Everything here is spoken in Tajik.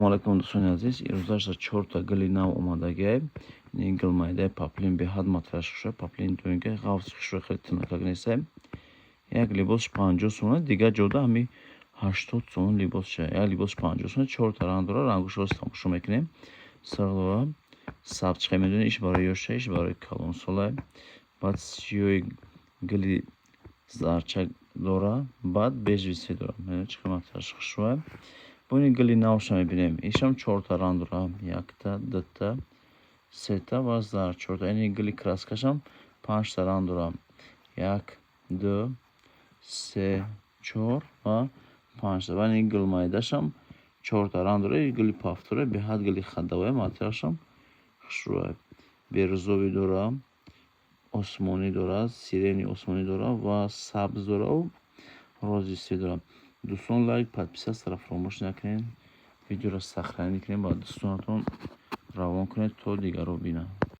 Alaikum do'stoni aziz, imroz 4 ta glina omadagi gilmayda paplin behad matраsh шуд, paplin do'nga g'avs шуд خیلی тынакагнесе. Як либос 50 сум, дига ҷода ҳами 80 сум либос ша. Як либос 50 сум, 4 та ранг дора, рангушро тамошо мекунем. Сар дора, сабчхе медонем, иш барои ёша, иш барои калонсола. Баъд сиёи гили зарчак дора, баъд бежвисе дора. Мебинед чӣ қадар матраш шуд. Бuni gili навша мебинем. Ишам 4 та ранг дора. 1 та, 2 та, 3 та ва зар 4 та. Яъни gili краскашам 5 та ранг дора. 1, 2, 3, 4 ва 5 та. Яъни gilmaydашам 4 та ранг дора. Gili пафтура, беҳад gili хадавая материалшам хушрӯя. Берузови дора, осмонӣ дора, сирени осмонӣ дора ва сабз дора ва розиси дора. Дӯстон лайк, подписатсияро фаромӯш накунед. Видеоро сохранить кунед, ба дӯстонатон равон кунед то дигарро бинанд.